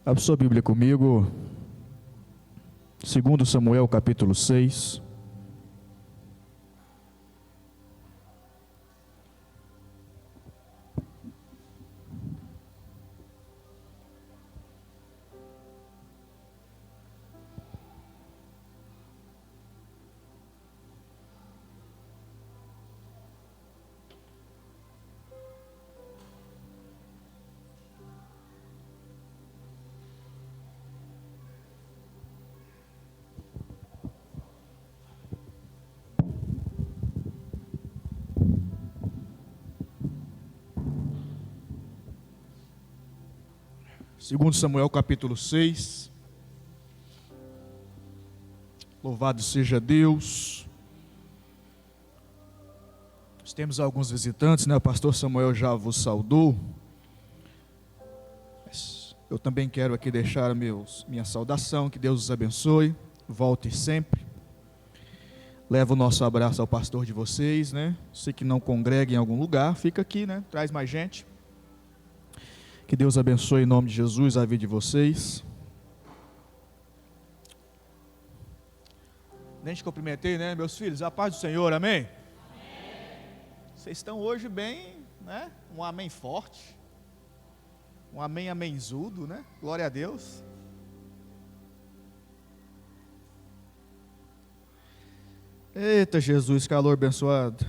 Abra sua Bíblia comigo, 2 Samuel capítulo 6. Segundo Samuel capítulo 6. Louvado seja Deus. Nós temos alguns visitantes, né? O pastor Samuel já vos saudou. Eu também quero aqui deixar minha saudação, que Deus os abençoe. Volte sempre. Leva o nosso abraço ao pastor de vocês, né? Você que não congrega em algum lugar, fica aqui, né? Traz mais gente. Que Deus abençoe em nome de Jesus a vida de vocês. Nem te cumprimentei, né, meus filhos? A paz do Senhor, amém? Amém. Vocês estão hoje bem, né? Um amém forte. Um amém amenzudo, né? Glória a Deus. Eita Jesus, calor abençoado.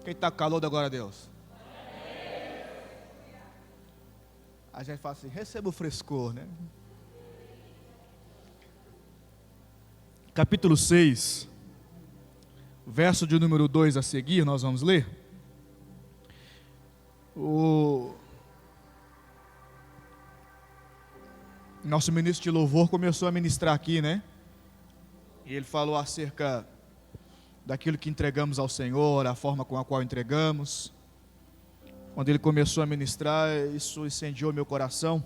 Quem está com calor da glória a Deus? A gente fala assim, receba o frescor, né? Capítulo 6, verso de número 2 a seguir, nós vamos ler. O nosso ministro de louvor começou a ministrar aqui, né? E ele falou acerca daquilo que entregamos ao Senhor, a forma com a qual entregamos. Quando ele começou a ministrar, isso incendiou meu coração.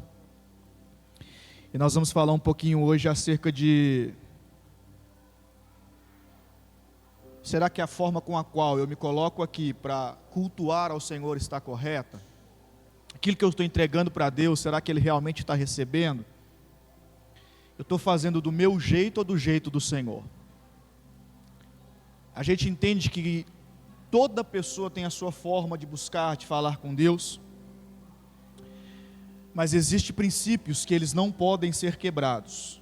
E nós vamos falar um pouquinho hoje acerca de... Será que a forma com a qual eu me coloco aqui para cultuar ao Senhor está correta? Aquilo que eu estou entregando para Deus, será que Ele realmente está recebendo? Eu estou fazendo do meu jeito ou do jeito do Senhor? A gente entende que toda pessoa tem a sua forma de buscar, de falar com Deus, mas existem princípios que eles não podem ser quebrados,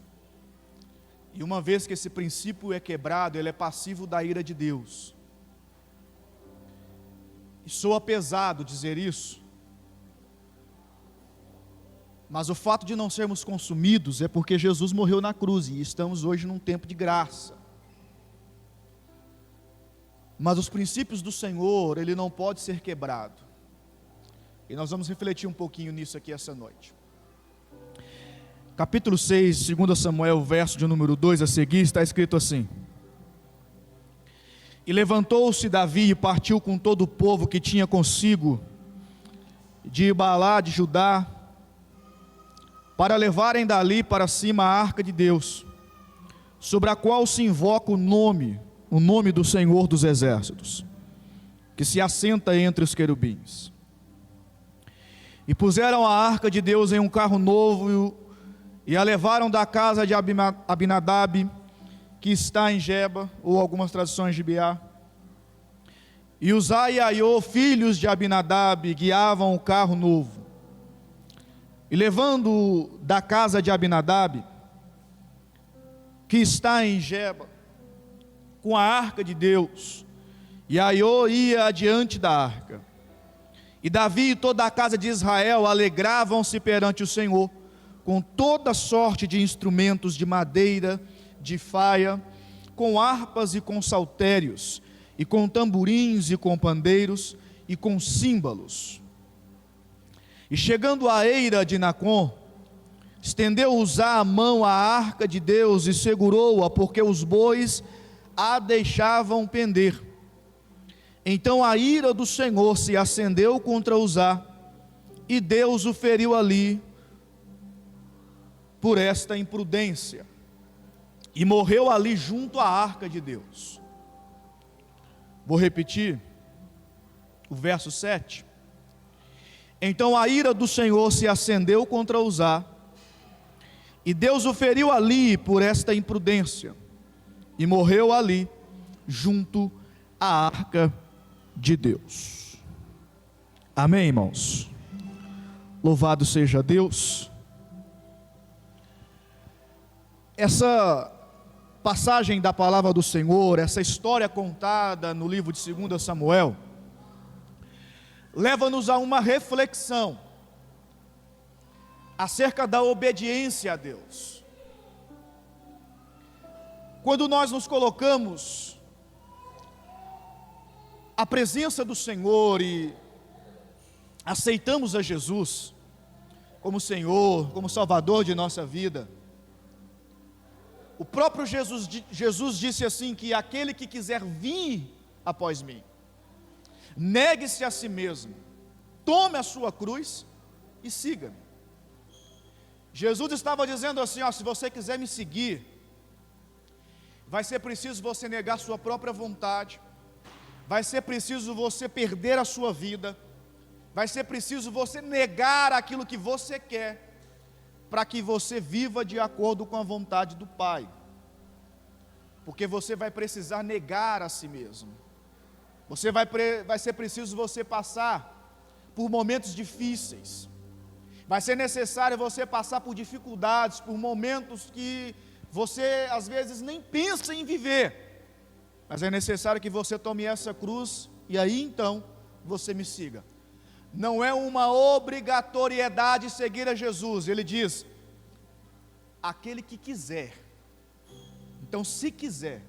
e uma vez que esse princípio é quebrado, ele é passivo da ira de Deus, e soa pesado dizer isso, mas o fato de não sermos consumidos é porque Jesus morreu na cruz, e estamos hoje num tempo de graça. Mas os princípios do Senhor, ele não pode ser quebrado. E nós vamos refletir um pouquinho nisso aqui essa noite. Capítulo 6, 2 Samuel, verso de número 2 a seguir, está escrito assim: E levantou-se Davi e partiu com todo o povo que tinha consigo, de Baalá, de Judá, para levarem dali para cima a arca de Deus, sobre a qual se invoca o nome do Senhor dos Exércitos, que se assenta entre os querubins. E puseram a arca de Deus em um carro novo, e a levaram da casa de Abinadab, que está em Geba, ou algumas traduções de Biá. E Uzai e Aiô, filhos de Abinadab, guiavam o carro novo. E levando da casa de Abinadab, que está em Geba, com a arca de Deus, e Aiô ia adiante da arca. E Davi e toda a casa de Israel alegravam-se perante o Senhor, com toda sorte de instrumentos de madeira, de faia, com harpas e com saltérios, e com tamborins e com pandeiros, e com símbolos. E chegando à eira de Nacon, estendeu Uzá a mão à arca de Deus e segurou-a, porque os bois a deixavam pender. Então a ira do Senhor se acendeu contra Uzá, e Deus o feriu ali por esta imprudência, e morreu ali junto à arca de Deus. Vou repetir o verso 7. Então a ira do Senhor se acendeu contra Uzá, e Deus o feriu ali por esta imprudência, e morreu ali, junto à arca de Deus. Amém, irmãos? Louvado seja Deus. Essa passagem da palavra do Senhor, essa história contada no livro de 2 Samuel, leva-nos a uma reflexão acerca da obediência a Deus. Quando nós nos colocamos à presença do Senhor e aceitamos a Jesus como Senhor, como Salvador de nossa vida, o próprio Jesus disse assim, que aquele que quiser vir após mim, negue-se a si mesmo, tome a sua cruz e siga-me. Jesus estava dizendo assim, se você quiser me seguir, vai ser preciso você negar sua própria vontade, vai ser preciso você perder a sua vida, vai ser preciso você negar aquilo que você quer, para que você viva de acordo com a vontade do Pai, porque você vai precisar negar a si mesmo, vai ser preciso você passar por momentos difíceis, vai ser necessário você passar por dificuldades, por momentos que você às vezes nem pensa em viver, mas é necessário que você tome essa cruz, e aí então você me siga. Não é uma obrigatoriedade seguir a Jesus, ele diz, aquele que quiser. Então, se quiser,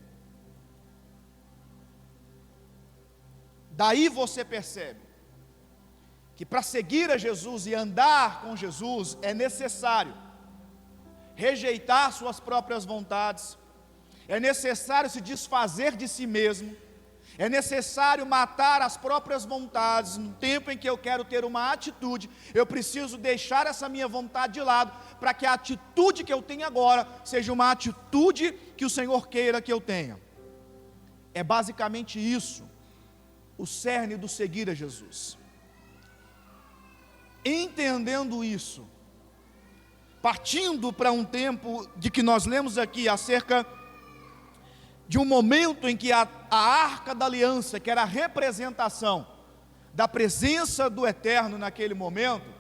daí você percebe que para seguir a Jesus e andar com Jesus é necessário rejeitar suas próprias vontades, é necessário se desfazer de si mesmo, é necessário matar as próprias vontades. No tempo em que eu quero ter uma atitude, eu preciso deixar essa minha vontade de lado, para que a atitude que eu tenho agora seja uma atitude que o Senhor queira que eu tenha. É basicamente isso, o cerne do seguir a Jesus. Entendendo isso, partindo para um tempo de que nós lemos aqui acerca de um momento em que a arca da aliança, que era a representação da presença do Eterno naquele momento,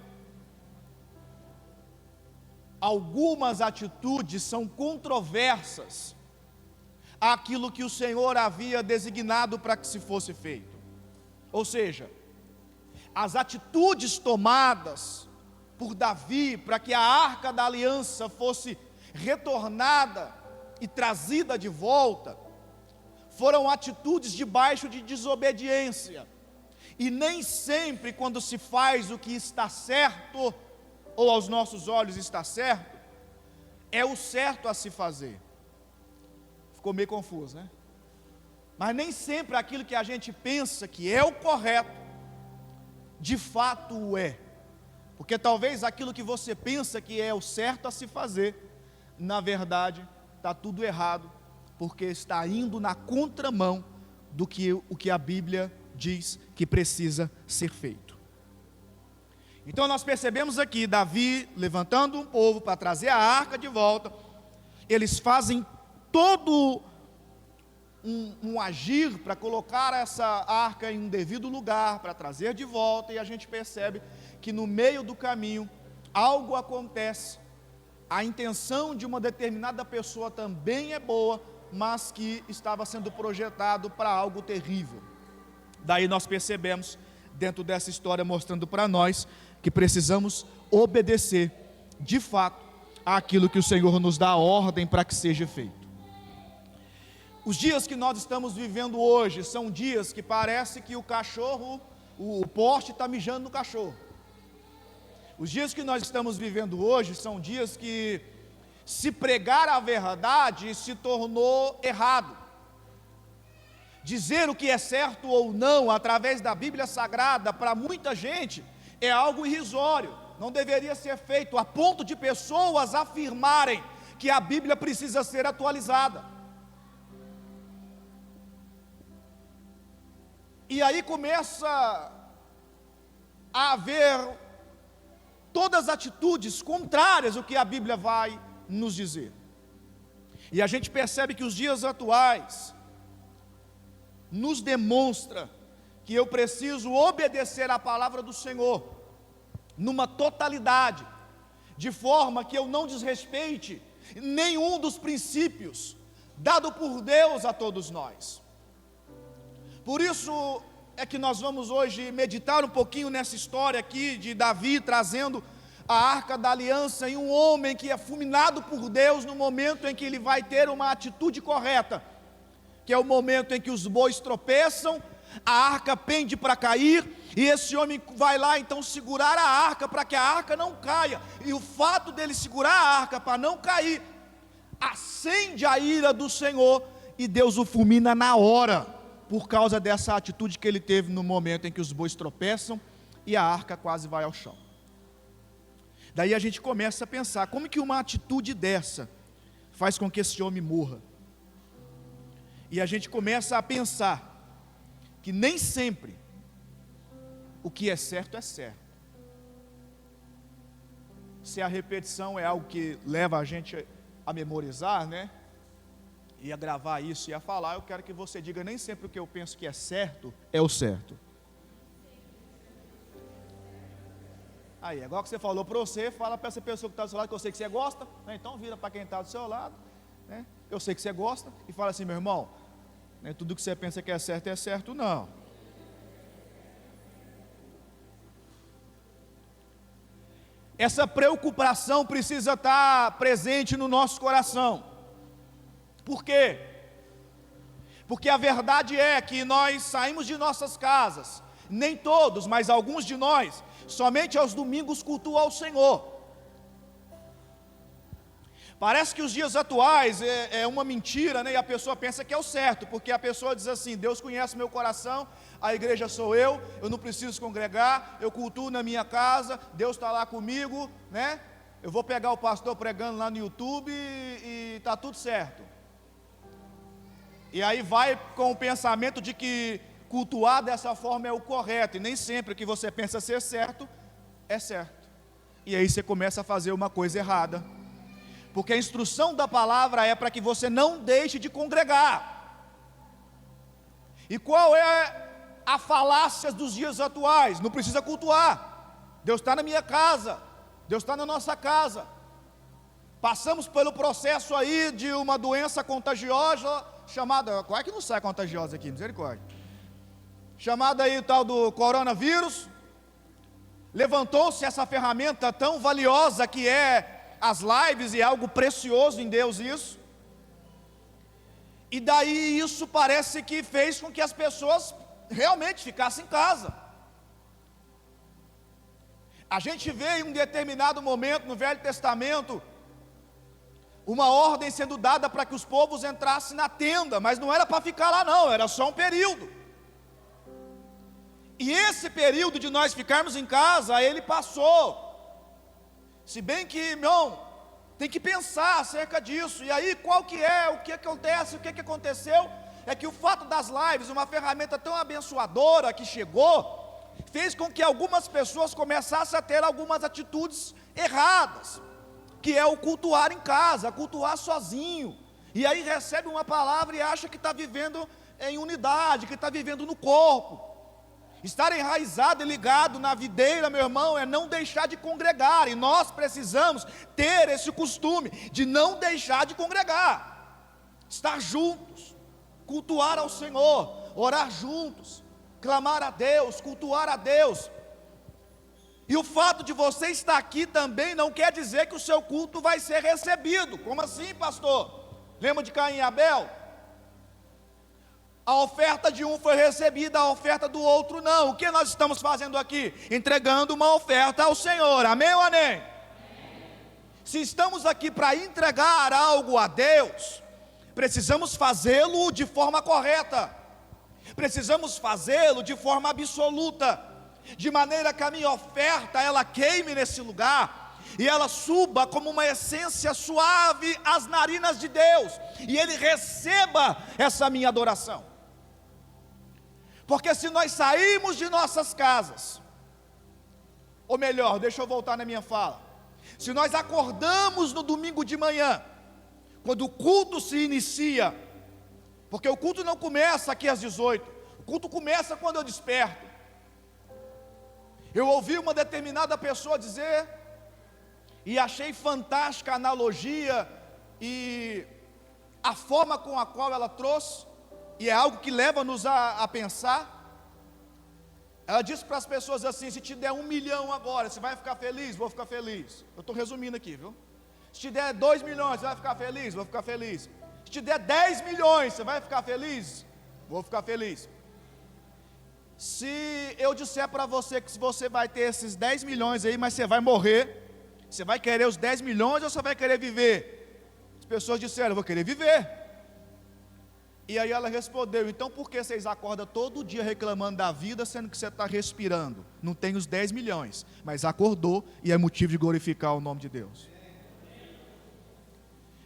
algumas atitudes são controversas àquilo que o Senhor havia designado para que se fosse feito. Ou seja, as atitudes tomadas por Davi para que a arca da aliança fosse retornada e trazida de volta, foram atitudes debaixo de desobediência, e nem sempre quando se faz o que está certo, ou aos nossos olhos está certo, é o certo a se fazer. Ficou meio confuso, né? Mas nem sempre aquilo que a gente pensa que é o correto, de fato o é, porque talvez aquilo que você pensa que é o certo a se fazer, na verdade está tudo errado, porque está indo na contramão do que o que a Bíblia diz que precisa ser feito. Então nós percebemos aqui Davi levantando um povo para trazer a arca de volta. Eles fazem todo um agir para colocar essa arca em um devido lugar, para trazer de volta, e a gente percebe que no meio do caminho algo acontece. A intenção de uma determinada pessoa também é boa, mas que estava sendo projetado para algo terrível. Daí nós percebemos, dentro dessa história, mostrando para nós que precisamos obedecer, de fato, àquilo que o Senhor nos dá a ordem para que seja feito. Os dias que nós estamos vivendo hoje são dias que parece que o poste está mijando no cachorro. Os dias que nós estamos vivendo hoje são dias que se pregar a verdade se tornou errado. Dizer o que é certo ou não através da Bíblia Sagrada para muita gente é algo irrisório, não deveria ser feito, a ponto de pessoas afirmarem que a Bíblia precisa ser atualizada. E aí começa a haver todas atitudes contrárias ao que a Bíblia vai nos dizer. E a gente percebe que os dias atuais nos demonstra que eu preciso obedecer à palavra do Senhor numa totalidade, de forma que eu não desrespeite nenhum dos princípios dado por Deus a todos nós. Por isso é que nós vamos hoje meditar um pouquinho nessa história aqui de Davi trazendo a arca da aliança em um homem que é fulminado por Deus no momento em que ele vai ter uma atitude correta, que é o momento em que os bois tropeçam, a arca pende para cair, e esse homem vai lá então segurar a arca para que a arca não caia, e o fato dele segurar a arca para não cair, acende a ira do Senhor, e Deus o fulmina na hora, por causa dessa atitude que ele teve no momento em que os bois tropeçam, e a arca quase vai ao chão. Daí a gente começa a pensar, como que uma atitude dessa faz com que esse homem morra? E a gente começa a pensar que nem sempre o que é certo é certo. Se a repetição é algo que leva a gente a memorizar, né? E a gravar isso e a falar, eu quero que você diga, nem sempre o que eu penso que é certo, é o certo. Aí, agora que você falou para você, fala para essa pessoa que está do seu lado, que eu sei que você gosta, né? Então vira para quem está do seu lado, né? Eu sei que você gosta, e fala assim, meu irmão, nem tudo que você pensa que é certo não. Essa preocupação precisa estar presente no nosso coração. Por quê? Porque a verdade é que nós saímos de nossas casas, nem todos, mas alguns de nós, somente aos domingos cultuam ao Senhor. Parece que os dias atuais é uma mentira, né? E a pessoa pensa que é o certo, porque a pessoa diz assim, Deus conhece meu coração, a igreja sou eu não preciso congregar, eu cultuo na minha casa, Deus está lá comigo, né? Eu vou pegar o pastor pregando lá no YouTube e está tudo certo. E aí vai com o pensamento de que cultuar dessa forma é o correto, e nem sempre o que você pensa ser certo, é certo. E aí você começa a fazer uma coisa errada. Porque a instrução da palavra é para que você não deixe de congregar. E qual é a falácia dos dias atuais? Não precisa cultuar. Deus está na minha casa, Deus está na nossa casa. Passamos pelo processo aí de uma doença contagiosa chamada, qual é que não sai contagiosa aqui? Misericórdia. Chamada aí o tal do coronavírus. Levantou-se essa ferramenta tão valiosa que é as lives, e é algo precioso em Deus isso. E daí isso parece que fez com que as pessoas realmente ficassem em casa. A gente vê em um determinado momento no Velho Testamento uma ordem sendo dada para que os povos entrassem na tenda, mas não era para ficar lá não, era só um período. E esse período de nós ficarmos em casa, ele passou. Se bem que, irmão, tem que pensar acerca disso. E aí, qual que é, o que acontece, o que aconteceu? É que o fato das lives, uma ferramenta tão abençoadora que chegou, fez com que algumas pessoas começassem a ter algumas atitudes erradas, que é o cultuar em casa, cultuar sozinho. E aí recebe uma palavra e acha que está vivendo em unidade, que está vivendo no corpo. Estar enraizado e ligado na videira, meu irmão, é não deixar de congregar. E nós precisamos ter esse costume de não deixar de congregar. Estar juntos, cultuar ao Senhor, orar juntos, clamar a Deus, cultuar a Deus. E o fato de você estar aqui também não quer dizer que o seu culto vai ser recebido. Como assim, pastor? Lembra de Caim e Abel? A oferta de um foi recebida, a oferta do outro não. O que nós estamos fazendo aqui? Entregando uma oferta ao Senhor, amém ou amém? Amém. Se estamos aqui para entregar algo a Deus, precisamos fazê-lo de forma correta, precisamos fazê-lo de forma absoluta, de maneira que a minha oferta, ela queime nesse lugar, e ela suba como uma essência suave às narinas de Deus, e Ele receba essa minha adoração. Porque se nós sairmos de nossas casas, Ou melhor, deixa eu voltar na minha fala. Se nós acordamos no domingo de manhã, quando o culto se inicia, porque o culto não começa aqui às 18, o culto começa quando eu desperto. Eu ouvi uma determinada pessoa dizer, e achei fantástica a analogia e a forma com a qual ela trouxe, e é algo que leva-nos a pensar. Ela disse para as pessoas assim: se te der 1 milhão agora, você vai ficar feliz? Vou ficar feliz. Eu estou resumindo aqui, viu? Se te der 2 milhões, você vai ficar feliz? Vou ficar feliz. Se te der 10 milhões, você vai ficar feliz? Vou ficar feliz. Se eu disser para você que você vai ter esses 10 milhões aí, mas você vai morrer, você vai querer os 10 milhões ou você vai querer viver? As pessoas disseram: eu vou querer viver. E aí ela respondeu: então por que vocês acordam todo dia reclamando da vida, sendo que você está respirando? Não tem os 10 milhões, mas acordou e é motivo de glorificar o nome de Deus.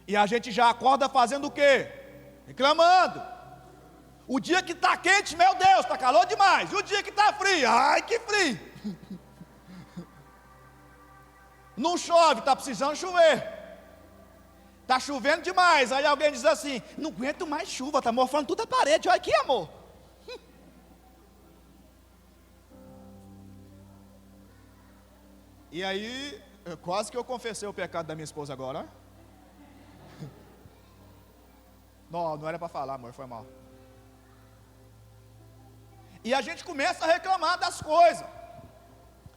E a gente já acorda fazendo o quê? Reclamando. O dia que está quente, meu Deus, está calor demais. E o dia que está frio, ai que frio. Não chove, está precisando chover. Está chovendo demais. Aí alguém diz assim: não aguento mais chuva, está mofando tudo a parede. Olha aqui, amor. E aí, quase que eu confessei o pecado da minha esposa agora. Não era para falar, amor, foi mal. E a gente começa a reclamar das coisas.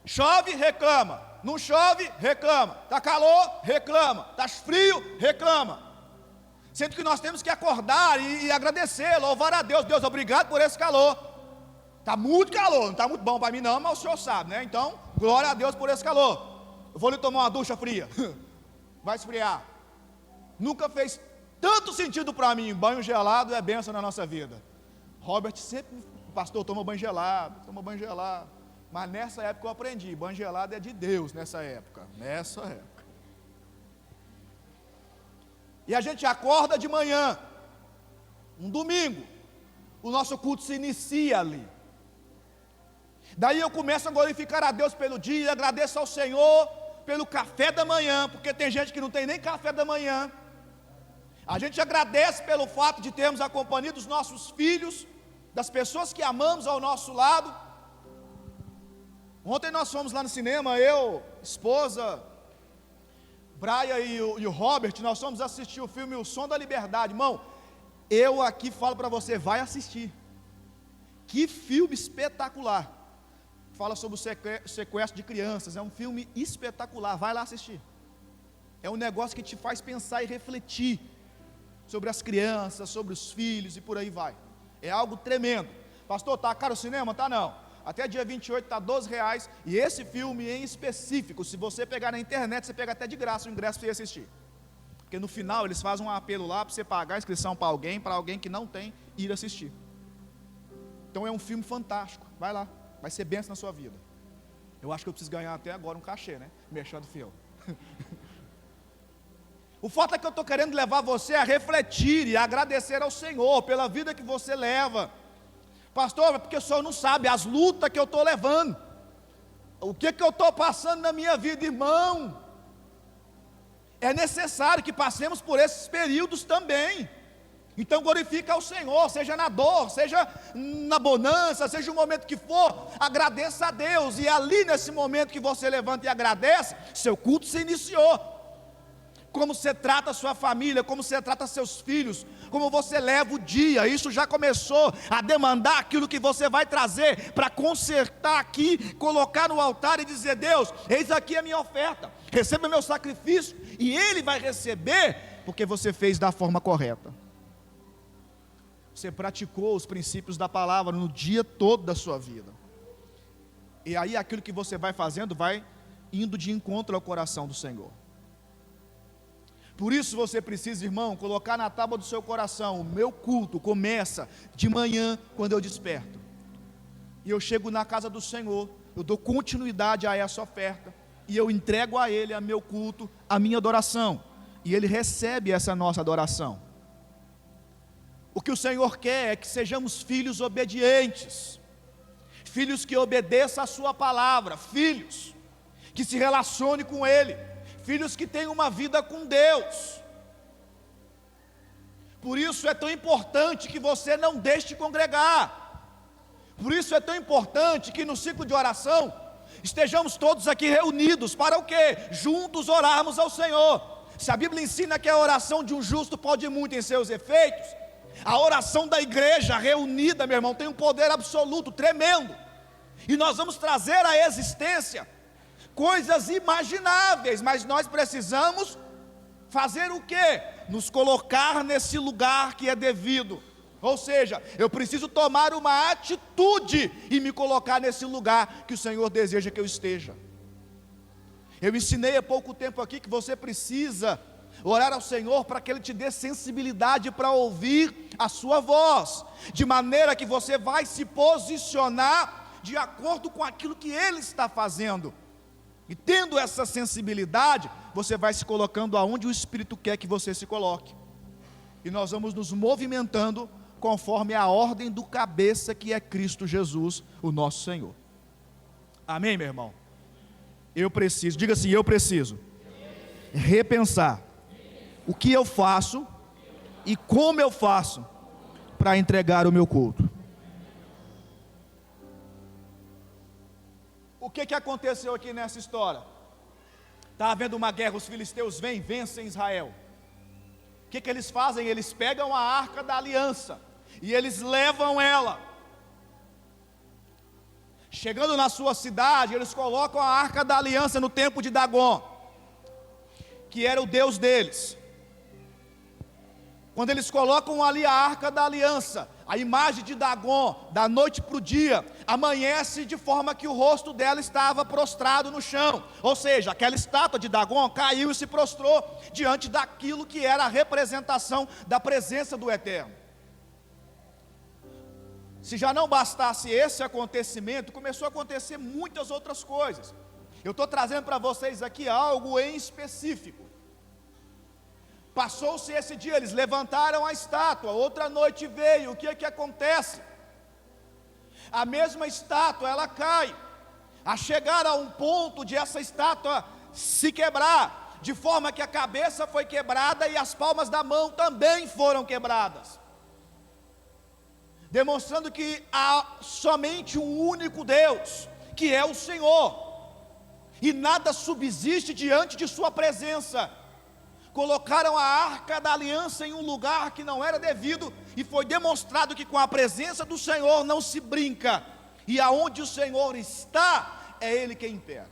Chove, reclama. Não chove, reclama. Está calor, reclama. Está frio, reclama. Sendo que nós temos que acordar e agradecer, louvar a Deus. Deus, obrigado por esse calor. Está muito calor, não está muito bom para mim não, mas o senhor sabe, né? Então, glória a Deus por esse calor. Eu vou lhe tomar uma ducha fria. Vai esfriar. Nunca fez tanto sentido para mim. Banho gelado é bênção na nossa vida. Robert sempre: pastor, toma banho gelado, toma banho gelado. Mas nessa época eu aprendi: banho gelado é de Deus nessa época. Nessa época. E a gente acorda de manhã, um domingo, o nosso culto se inicia ali. Daí eu começo a glorificar a Deus pelo dia, agradeço ao Senhor pelo café da manhã, porque tem gente que não tem nem café da manhã. A gente agradece pelo fato de termos a companhia dos nossos filhos, das pessoas que amamos ao nosso lado. Ontem nós fomos lá no cinema, eu, esposa, Brian e o Robert, nós fomos assistir o filme O Som da Liberdade. Irmão, eu aqui falo para você, vai assistir. Que filme espetacular. Fala sobre o sequestro de crianças, é um filme espetacular, vai lá assistir. É um negócio que te faz pensar e refletir sobre as crianças, sobre os filhos e por aí vai. É algo tremendo. Pastor, tá caro o cinema? Tá não. Até dia 28 está R$12. E esse filme em específico, se você pegar na internet, você pega até de graça o ingresso para você assistir. Porque no final eles fazem um apelo lá para você pagar a inscrição para alguém que não tem, ir assistir. Então é um filme fantástico. Vai lá, vai ser bênção na sua vida. Eu acho que eu preciso ganhar até agora um cachê, né? Mexendo filme. O fato é que eu estou querendo levar você a refletir e a agradecer ao Senhor pela vida que você leva. Pastor, porque o senhor não sabe as lutas que eu estou levando, o que eu estou passando na minha vida, irmão. É necessário que passemos por esses períodos também. Então glorifica ao Senhor, seja na dor, seja na bonança, seja o momento que for, agradeça a Deus. E ali nesse momento que você levanta e agradece, seu culto se iniciou. Como você trata a sua família, como você trata seus filhos, como você leva o dia, isso já começou a demandar aquilo que você vai trazer para consertar aqui, colocar no altar e dizer: Deus, eis aqui a minha oferta, receba meu sacrifício, e Ele vai receber, porque você fez da forma correta. Você praticou os princípios da palavra no dia todo da sua vida, e aí aquilo que você vai fazendo, vai indo de encontro ao coração do Senhor. Por isso você precisa, irmão, colocar na tábua do seu coração: o meu culto começa de manhã, quando eu desperto, e eu chego na casa do Senhor, eu dou continuidade a essa oferta, e eu entrego a Ele a meu culto, a minha adoração, e Ele recebe essa nossa adoração. O que o Senhor quer é que sejamos filhos obedientes, filhos que obedeçam a sua palavra, filhos que se relacione com Ele, filhos que tenham uma vida com Deus. Por isso é tão importante que você não deixe de congregar. Por isso é tão importante que no ciclo de oração estejamos todos aqui reunidos para o quê? Juntos orarmos ao Senhor. Se a Bíblia ensina que a oração de um justo pode muito em seus efeitos, a oração da igreja reunida, meu irmão, tem um poder absoluto, tremendo. E nós vamos trazer à existência coisas imagináveis, mas nós precisamos fazer o quê? Nos colocar nesse lugar que é devido. Ou seja, eu preciso tomar uma atitude e me colocar nesse lugar que o Senhor deseja que eu esteja. Eu ensinei há pouco tempo aqui que você precisa orar ao Senhor para que Ele te dê sensibilidade para ouvir a sua voz, de maneira que você vai se posicionar de acordo com aquilo que Ele está fazendo. E tendo essa sensibilidade, você vai se colocando aonde o Espírito quer que você se coloque. E nós vamos nos movimentando conforme a ordem do cabeça, que é Cristo Jesus, o nosso Senhor. Amém, meu irmão? Eu preciso, diga assim, eu preciso repensar o que eu faço e como eu faço para entregar o meu culto. O que aconteceu aqui nessa história? Está havendo uma guerra, os filisteus vêm, vencem Israel. O que eles fazem? Eles pegam a arca da aliança e eles levam ela. Chegando na sua cidade, eles colocam a arca da aliança no templo de Dagon, que era o deus deles. Quando eles colocam ali a arca da aliança, a imagem de Dagon, da noite para o dia, amanhece de forma que o rosto dela estava prostrado no chão. Ou seja, aquela estátua de Dagon caiu e se prostrou diante daquilo que era a representação da presença do Eterno. Se já não bastasse esse acontecimento, começou a acontecer muitas outras coisas. Eu estou trazendo para vocês aqui algo em específico. Passou-se esse dia, eles levantaram a estátua, outra noite veio, o que acontece? A mesma estátua, ela cai, a chegar a um ponto de essa estátua se quebrar, de forma que a cabeça foi quebrada e as palmas da mão também foram quebradas, demonstrando que há somente um único Deus, que é o Senhor, e nada subsiste diante de sua presença. Colocaram a arca da aliança em um lugar que não era devido, e foi demonstrado que com a presença do Senhor não se brinca, e aonde o Senhor está, é Ele quem impera.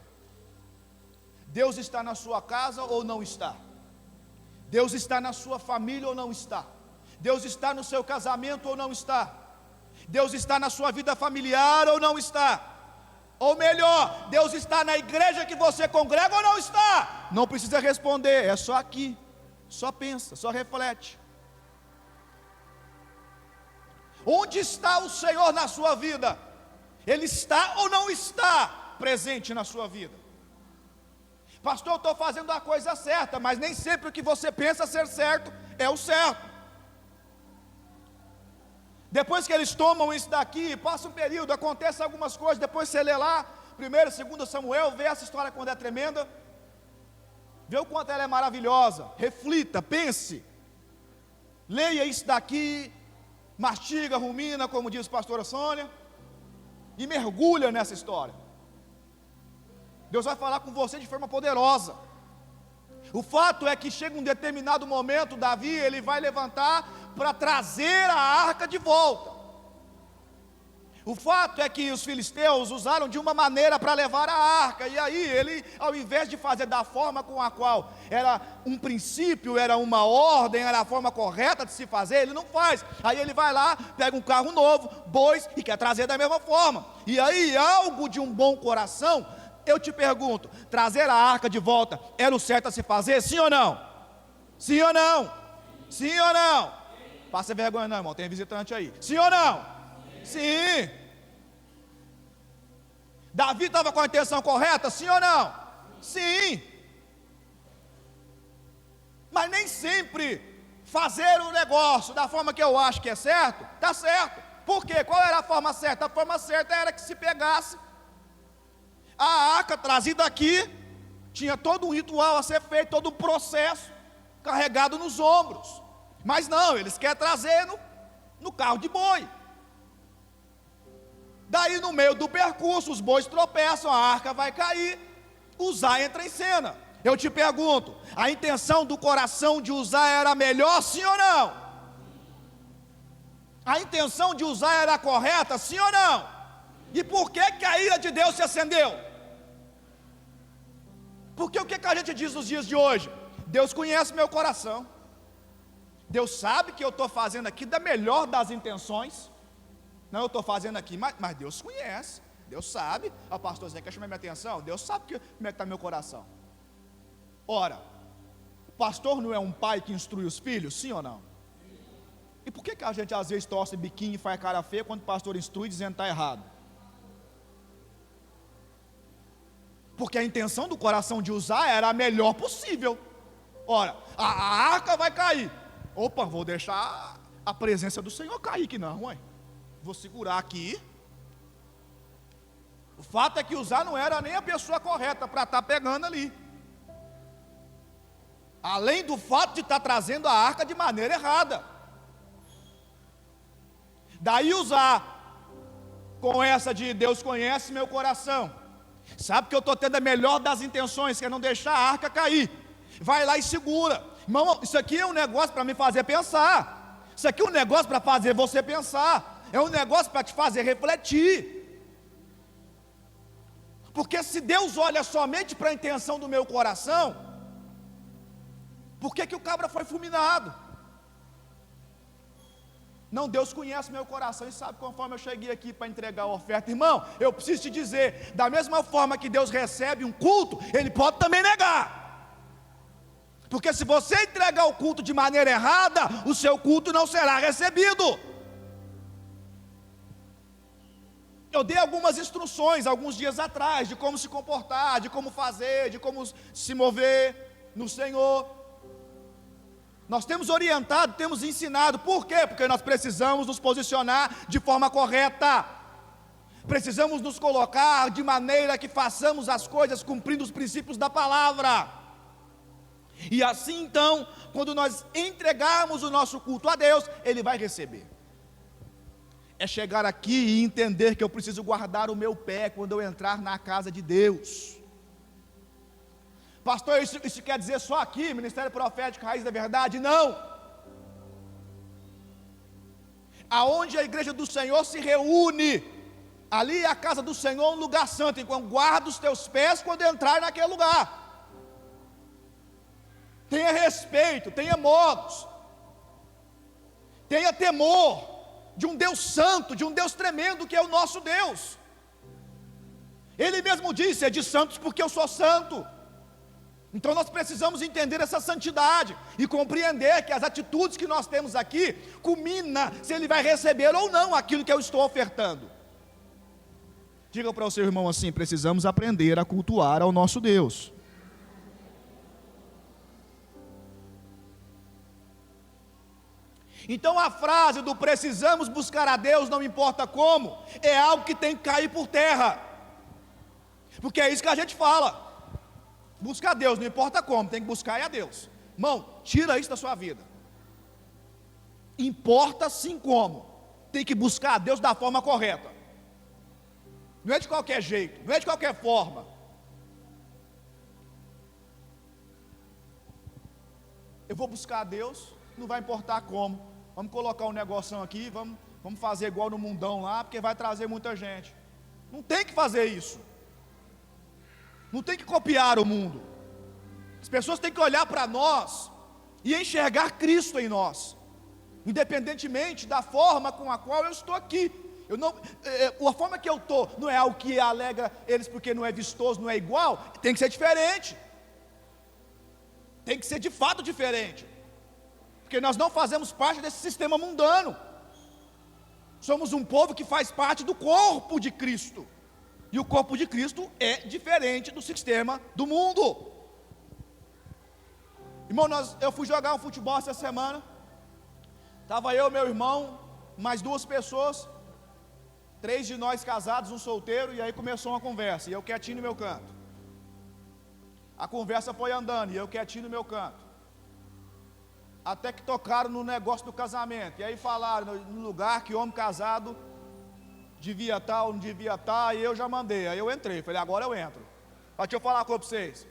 Deus está na sua casa ou não está? Deus está na sua família ou não está? Deus está no seu casamento ou não está? Deus está na sua vida familiar ou não está? Ou melhor, Deus está na igreja que você congrega ou não está? Não precisa responder, é só aqui. Só pensa, só reflete. Onde está o Senhor na sua vida? Ele está ou não está presente na sua vida? Pastor, eu estou fazendo a coisa certa, mas nem sempre o que você pensa ser certo é o certo. Depois que eles tomam isso daqui, passa um período, acontece algumas coisas, depois você lê lá, 1º e 2º Samuel, vê essa história quando é tremenda, vê o quanto ela é maravilhosa, reflita, pense, leia isso daqui, mastiga, rumina, como diz a pastora Sônia, e mergulha nessa história. Deus vai falar com você de forma poderosa. O fato é que chega um determinado momento, Davi, ele vai levantar para trazer a arca de volta. O fato é que os filisteus usaram de uma maneira para levar a arca, e aí ele, ao invés de fazer da forma com a qual era um princípio, era uma ordem, era a forma correta de se fazer, ele não faz. Aí ele vai lá, pega um carro novo, bois, e quer trazer da mesma forma. E aí, algo de um bom coração, eu te pergunto, trazer a arca de volta era o certo a se fazer, sim ou não? Sim ou não? Sim ou não? Passa vergonha não, irmão, tem visitante aí. Sim ou não? Sim. Davi estava com a intenção correta, sim ou não? Sim. Mas nem sempre fazer o negócio da forma que eu acho que é certo, está certo. Por quê? Qual era a forma certa? A forma certa era que se pegasse A arca trazida aqui, tinha todo um ritual a ser feito, todo um processo, carregado nos ombros. Mas não, eles querem trazer no carro de boi. Daí no meio do percurso, os bois tropeçam, a arca vai cair, Uzá entra em cena. Eu te pergunto, a intenção do coração de Uzá era melhor, sim ou não? A intenção de Uzá era correta, sim ou não? E por que a ira de Deus se acendeu? Porque o que a gente diz nos dias de hoje? Deus conhece meu coração, Deus sabe que eu estou fazendo aqui da melhor das intenções. Não, eu estou fazendo aqui, mas Deus conhece, Deus sabe. O pastor Zé quer chamar minha atenção, Deus sabe como é que está meu coração. Ora, o pastor não é um pai que instrui os filhos, sim ou não? E por que a gente às vezes torce biquinho e faz cara feia quando o pastor instrui dizendo que está errado? Porque a intenção do coração de Uzá era a melhor possível. Ora, a arca vai cair. Opa, vou deixar a presença do Senhor cair aqui não, ué. Vou segurar aqui. O fato é que Uzá não era nem a pessoa correta para estar pegando ali. Além do fato de estar trazendo a arca de maneira errada. Daí Uzá, com essa de Deus conhece meu coração, sabe que eu estou tendo a melhor das intenções, que é não deixar a arca cair. Vai lá e segura. Irmão, isso aqui é um negócio para me fazer pensar. Isso aqui é um negócio para fazer você pensar. É um negócio para te fazer refletir. Porque se Deus olha somente para a intenção do meu coração, por que o cabra foi fulminado? Não, Deus conhece meu coração e sabe conforme eu cheguei aqui para entregar a oferta. Irmão, eu preciso te dizer, da mesma forma que Deus recebe um culto, Ele pode também negar. Porque se você entregar o culto de maneira errada, o seu culto não será recebido. Eu dei algumas instruções, alguns dias atrás, de como se comportar, de como fazer, de como se mover no Senhor. Nós temos orientado, temos ensinado. Por quê? Porque nós precisamos nos posicionar de forma correta. Precisamos nos colocar de maneira que façamos as coisas cumprindo os princípios da palavra. E assim então, quando nós entregarmos o nosso culto a Deus, Ele vai receber. É chegar aqui e entender que eu preciso guardar o meu pé quando eu entrar na casa de Deus. Pastor, isso quer dizer só aqui, Ministério Profético Raiz da Verdade? Não. Aonde a igreja do Senhor se reúne, ali é a casa do Senhor, um lugar santo. Então guarda os teus pés quando entrar naquele lugar. Tenha respeito, tenha modos, tenha temor de um Deus santo, de um Deus tremendo que é o nosso Deus. Ele mesmo disse: é de santos porque eu sou santo. Então nós precisamos entender essa santidade e compreender que as atitudes que nós temos aqui culmina se ele vai receber ou não aquilo que eu estou ofertando. Diga para o seu irmão assim: precisamos aprender a cultuar ao nosso Deus. Então a frase do precisamos buscar a Deus, não importa como, é algo que tem que cair por terra. Porque é isso que a gente fala. Busca a Deus, não importa como, tem que buscar a Deus. Irmão, tira isso da sua vida. Importa sim como. Tem que buscar a Deus da forma correta. Não é de qualquer jeito, não é de qualquer forma. Eu vou buscar a Deus, não vai importar como. Vamos colocar um negocinho aqui, vamos fazer igual no mundão lá, porque vai trazer muita gente. Não tem que fazer isso. Não tem que copiar o mundo. As pessoas têm que olhar para nós e enxergar Cristo em nós, independentemente da forma com a qual eu estou aqui. A forma que eu estou não é algo que alegra eles porque não é vistoso, não é igual. Tem que ser diferente. Tem que ser de fato diferente. Porque nós não fazemos parte desse sistema mundano. Somos um povo que faz parte do corpo de Cristo. E o corpo de Cristo é diferente do sistema do mundo. Irmão, eu fui jogar um futebol essa semana. Estava eu, meu irmão, mais duas pessoas. 3 de nós casados, um solteiro, e aí começou uma conversa, e eu quietinho no meu canto. A conversa foi andando, e eu quietinho no meu canto. Até que tocaram no negócio do casamento, e aí falaram no lugar que homem casado devia estar ou não devia estar, e eu já mandei. Aí eu entrei, falei, agora eu entro. Mas deixa eu falar uma coisa para vocês.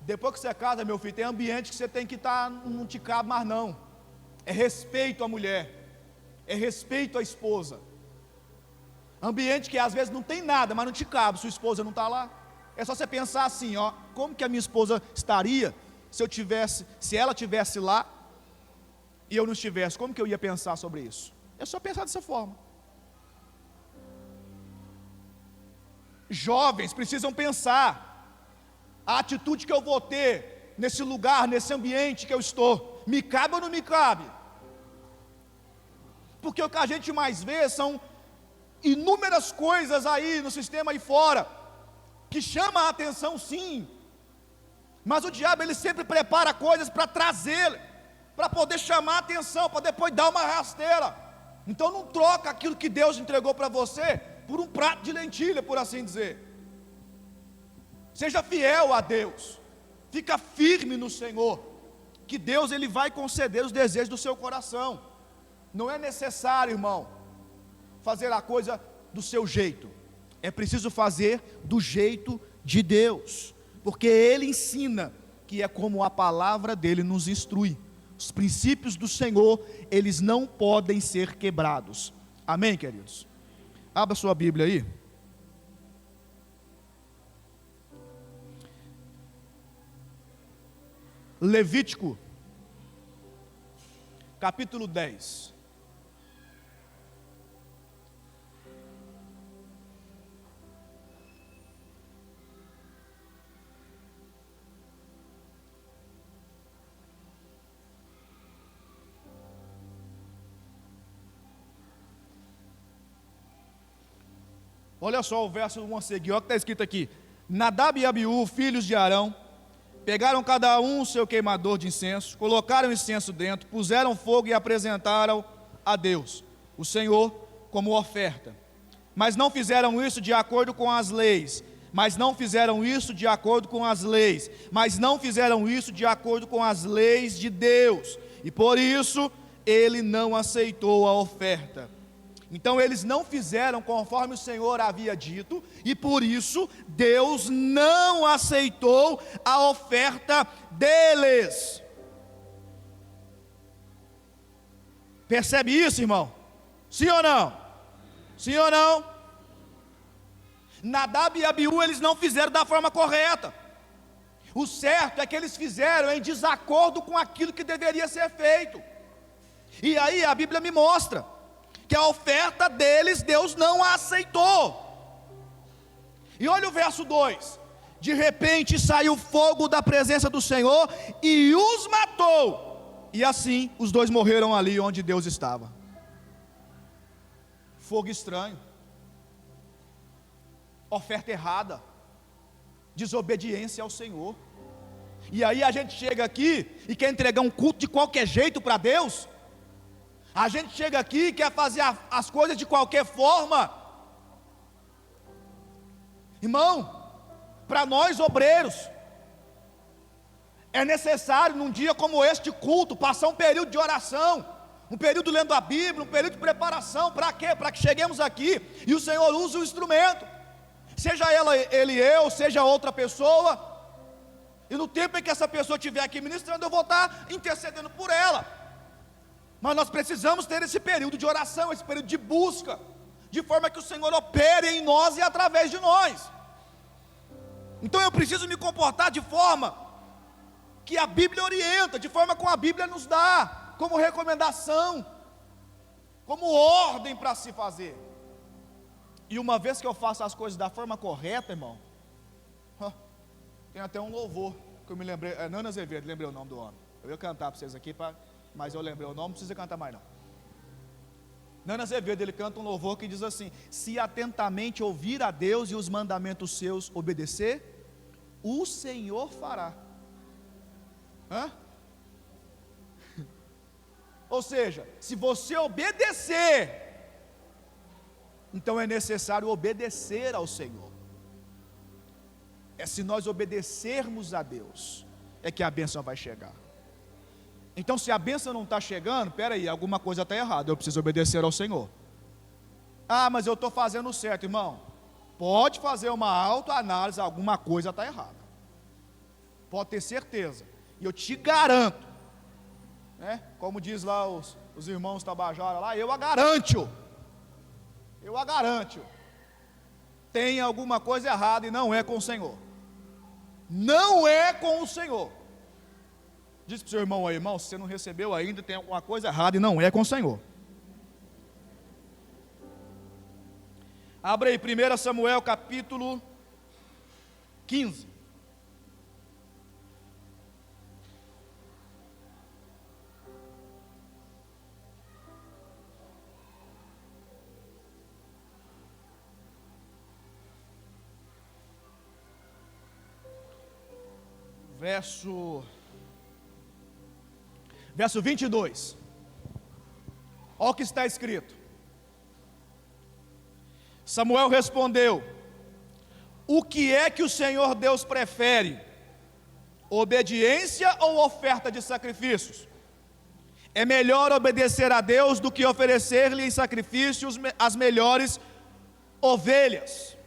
Depois que você casa, meu filho, tem ambiente que você tem que estar, não te cabe mais não. É respeito à mulher, é respeito à esposa. Ambiente que às vezes não tem nada, mas não te cabe, sua esposa não está lá. É só você pensar assim, ó, como que a minha esposa estaria se ela estivesse lá e eu não estivesse, como que eu ia pensar sobre isso? É só pensar dessa forma. Jovens precisam pensar, a atitude que eu vou ter nesse lugar, nesse ambiente que eu estou, me cabe ou não me cabe? Porque o que a gente mais vê são inúmeras coisas aí no sistema aí fora, que chama a atenção sim, mas o diabo ele sempre prepara coisas para trazer, para poder chamar a atenção, para depois dar uma rasteira. Então não troca aquilo que Deus entregou para você por um prato de lentilha, por assim dizer. Seja fiel a Deus, fica firme no Senhor, que Deus ele vai conceder os desejos do seu coração. Não é necessário, irmão, fazer a coisa do seu jeito, é preciso fazer do jeito de Deus, porque Ele ensina, que é como a palavra dEle nos instrui. Os princípios do Senhor, eles não podem ser quebrados. Amém, queridos? Abra sua Bíblia aí. Levítico, capítulo 10. Olha só o verso 1 a seguir, olha o que está escrito aqui. Nadab e Abiú, filhos de Arão, pegaram cada um o seu queimador de incenso, colocaram o incenso dentro, puseram fogo e apresentaram a Deus, o Senhor, como oferta. Mas não fizeram isso de acordo com as leis, mas não fizeram isso de acordo com as leis, mas não fizeram isso de acordo com as leis de Deus, e por isso ele não aceitou a oferta. Então eles não fizeram conforme o Senhor havia dito, e por isso Deus não aceitou a oferta deles. Percebe isso, irmão? Sim ou não? Sim ou não? Nadab e Abiú, eles não fizeram da forma correta. O certo é que eles fizeram em desacordo com aquilo que deveria ser feito. E aí a Bíblia me mostra que a oferta deles, Deus não a aceitou. E olha o verso 2: de repente saiu fogo da presença do Senhor e os matou, e assim os dois morreram ali onde Deus estava. Fogo estranho, oferta errada, desobediência ao Senhor. E aí a gente chega aqui e quer entregar um culto de qualquer jeito para Deus. A gente chega aqui e quer fazer as coisas de qualquer forma. Irmão, para nós obreiros, é necessário num dia como este culto, passar um período de oração, um período lendo a Bíblia, um período de preparação. Para quê? Para que cheguemos aqui e o Senhor use o instrumento, seja ele eu, seja outra pessoa, e no tempo em que essa pessoa estiver aqui ministrando, eu vou estar intercedendo por ela. Mas nós precisamos ter esse período de oração, esse período de busca, de forma que o Senhor opere em nós e através de nós. Então eu preciso me comportar de forma que a Bíblia orienta, de forma como a Bíblia nos dá, como recomendação, como ordem para se fazer. E uma vez que eu faço as coisas da forma correta, irmão, tem até um louvor, que eu me lembrei, Nana Azevedo, lembrei o nome do homem. Eu ia cantar para vocês aqui, mas eu lembrei o nome, não precisa cantar mais não. Nana Azevedo, ele canta um louvor que diz assim: se atentamente ouvir a Deus e os mandamentos seus obedecer, o Senhor fará. Ou seja, se você obedecer, Então é necessário obedecer ao Senhor. É se nós obedecermos a Deus, é que a bênção vai chegar. Então se a bênção não está chegando, peraí, alguma coisa está errada, eu preciso obedecer ao Senhor. Ah, mas eu estou fazendo certo, irmão. Pode fazer uma autoanálise, alguma coisa está errada. Pode ter certeza. E eu te garanto, né? Como diz lá os irmãos Tabajara lá, eu a garanto. Tem alguma coisa errada e não é com o Senhor. Não é com o Senhor. Diz para o seu irmão aí, irmão, se você não recebeu ainda, tem alguma coisa errada e não é com o Senhor. Abre aí, 1 Samuel capítulo 15. Verso 22. Olha o que está escrito. Samuel respondeu: o que é que o Senhor Deus prefere? Obediência ou oferta de sacrifícios? É melhor obedecer a Deus do que oferecer-lhe em sacrifícios as melhores ovelhas.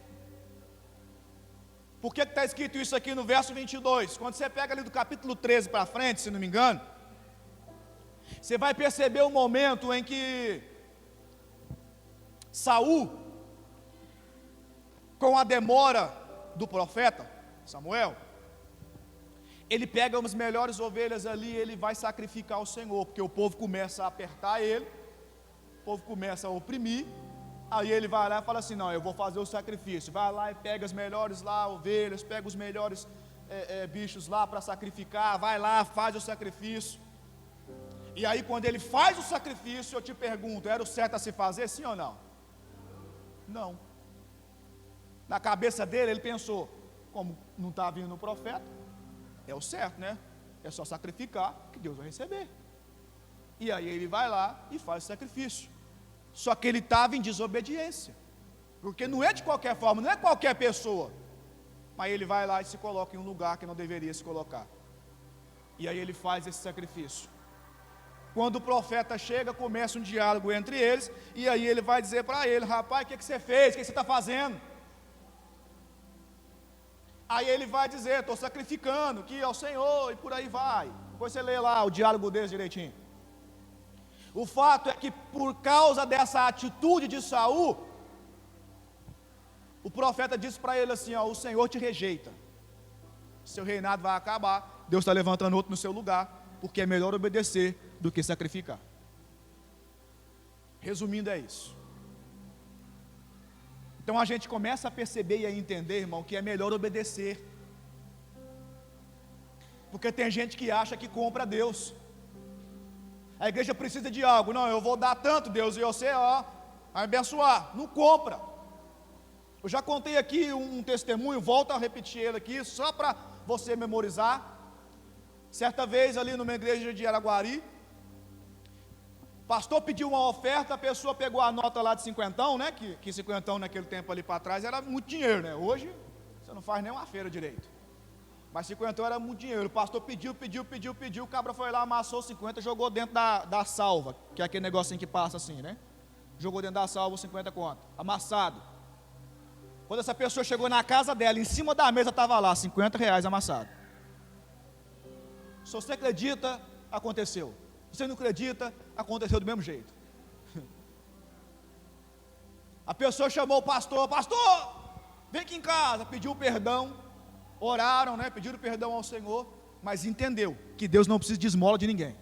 Por que está escrito isso aqui no verso 22? Quando você pega ali do capítulo 13 para frente, se não me engano, você vai perceber o momento em que Saul, com a demora do profeta Samuel, ele pega as melhores ovelhas ali e ele vai sacrificar ao Senhor, porque o povo começa a apertar ele, o povo começa a oprimir. Aí ele vai lá e fala assim: não, eu vou fazer o sacrifício. Vai lá e pega as melhores lá ovelhas, pega os melhores bichos lá para sacrificar. Vai lá, faz o sacrifício. E aí quando ele faz o sacrifício, eu te pergunto, era o certo a se fazer, sim ou não? Não. Na cabeça dele ele pensou, como não está vindo o profeta, é o certo, né? É só sacrificar que Deus vai receber. E aí ele vai lá e faz o sacrifício. Só que ele estava em desobediência, porque não é de qualquer forma, não é qualquer pessoa, mas ele vai lá e se coloca em um lugar que não deveria se colocar, e aí ele faz esse sacrifício. Quando o profeta chega, começa um diálogo entre eles, e aí ele vai dizer para ele: rapaz, o que você fez, o que você está fazendo? Aí ele vai dizer: estou sacrificando aqui ao Senhor, e por aí vai. Depois você lê lá o diálogo deles direitinho. O fato é que por causa dessa atitude de Saul, o profeta disse para ele assim: ó, o Senhor te rejeita, seu reinado vai acabar, Deus está levantando outro no seu lugar, porque é melhor obedecer do que sacrificar. Resumindo, é isso. Então a gente começa a perceber e a entender, irmão, que é melhor obedecer, porque tem gente que acha que compra Deus. A igreja precisa de algo, não, eu vou dar tanto, Deus, e você, ó, vai abençoar. Não compra. Eu já contei aqui um testemunho, volto a repetir ele aqui, só para você memorizar. Certa vez ali numa igreja de Araguari, o pastor pediu uma oferta, a pessoa pegou a nota lá de cinquentão, né, que cinquentão naquele tempo ali para trás era muito dinheiro, né, hoje você não faz nem uma feira direito. Mas 50 era muito dinheiro. O pastor pediu, o cabra foi lá, amassou 50, jogou dentro da salva, que é aquele negocinho que passa assim, né? Jogou dentro da salva 50 conto, amassado. Quando essa pessoa chegou na casa dela, em cima da mesa estava lá, R$50 amassado. Se você acredita, aconteceu. Se você não acredita, aconteceu do mesmo jeito. A pessoa chamou o pastor: pastor, vem aqui em casa, pediu perdão. Oraram, né? Pediram perdão ao Senhor, mas entendeu que Deus não precisa de esmola de ninguém,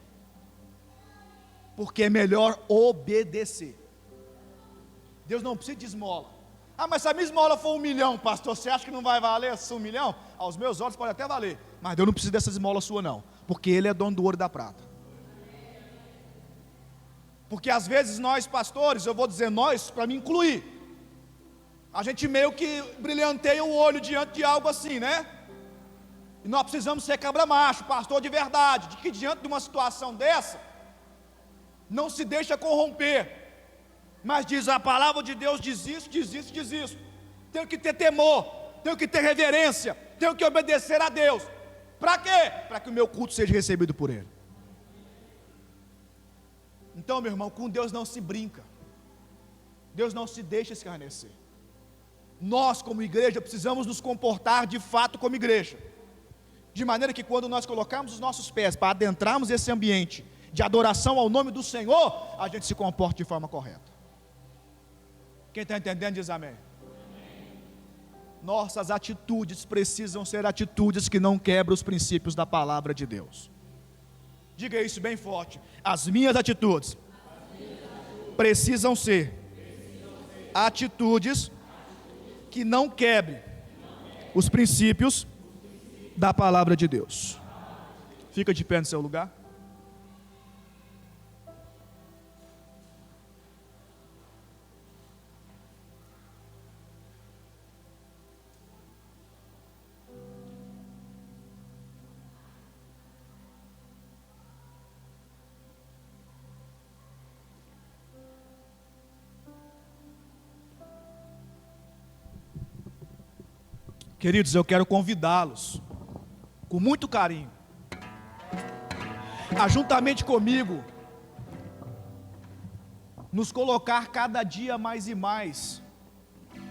porque é melhor obedecer. Deus não precisa de esmola. Ah, mas se a minha esmola for 1 milhão, pastor, você acha que não vai valer esse 1 milhão? Aos meus olhos pode até valer, mas Deus não precisa dessa esmola sua não, porque Ele é dono do ouro e da prata. Porque às vezes nós pastores, eu vou dizer nós, para me incluir, a gente meio que brilhanteia o olho diante de algo assim, né? E nós precisamos ser cabra macho, pastor de verdade, de que diante de uma situação dessa, não se deixa corromper, Mas diz a palavra de Deus, diz isso. Tenho que ter temor, tenho que ter reverência, tenho que obedecer a Deus. Para quê? Para que o meu culto seja recebido por Ele. Então, meu irmão, com Deus não se brinca. Deus não se deixa escarnecer. Nós, como igreja, precisamos nos comportar de fato como igreja. De maneira que quando nós colocarmos os nossos pés para adentrarmos esse ambiente de adoração ao nome do Senhor, a gente se comporte de forma correta. Quem está entendendo diz amém. Nossas atitudes precisam ser atitudes que não quebram os princípios da palavra de Deus. Diga isso bem forte. As minhas atitudes precisam ser atitudes que não quebrem os princípios da palavra de Deus. Fica de pé no seu lugar. Queridos, eu quero convidá-los, com muito carinho, a juntamente comigo, nos colocar cada dia mais e mais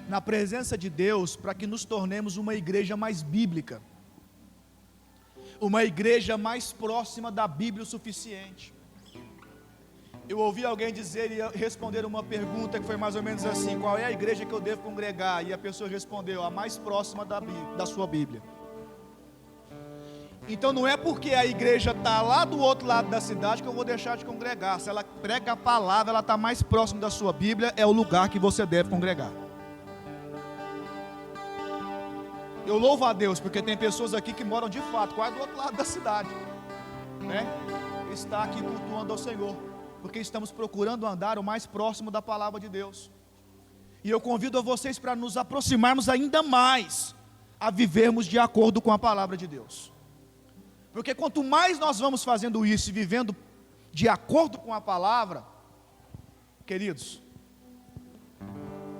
na presença de Deus, para que nos tornemos uma igreja mais bíblica, uma igreja mais próxima da Bíblia o suficiente. Eu ouvi alguém dizer e responder uma pergunta que foi mais ou menos assim: qual é a igreja que eu devo congregar? E a pessoa respondeu: a mais próxima da sua Bíblia. Então não é porque a igreja está lá do outro lado da cidade que eu vou deixar de congregar. Se ela prega a palavra, ela está mais próxima da sua Bíblia, é o lugar que você deve congregar. Eu louvo a Deus, porque tem pessoas aqui que moram de fato quase do outro lado da cidade, né? Está aqui cultuando ao Senhor, porque estamos procurando andar o mais próximo da palavra de Deus. E eu convido a vocês para nos aproximarmos ainda mais a vivermos de acordo com a palavra de Deus. Porque quanto mais nós vamos fazendo isso e vivendo de acordo com a palavra, queridos,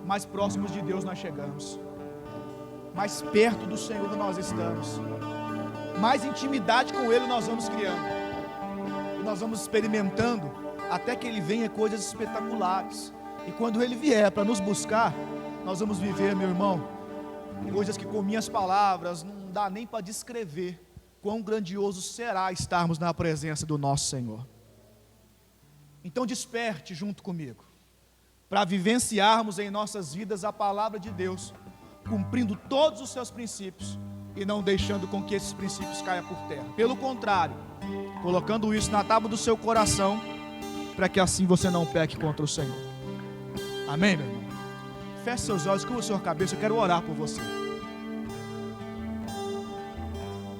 mais próximos de Deus nós chegamos, mais perto do Senhor nós estamos, mais intimidade com Ele nós vamos criando, e nós vamos experimentando até que Ele venha coisas espetaculares. E quando Ele vier para nos buscar, nós vamos viver, meu irmão, coisas que com minhas palavras não dá nem para descrever quão grandioso será estarmos na presença do nosso Senhor. Então desperte junto comigo, para vivenciarmos em nossas vidas a palavra de Deus, cumprindo todos os seus princípios e não deixando com que esses princípios caiam por terra. Pelo contrário, colocando isso na tábua do seu coração, para que assim você não peque contra o Senhor. Amém, meu irmão? Feche seus olhos, curva sua cabeça, eu quero orar por você.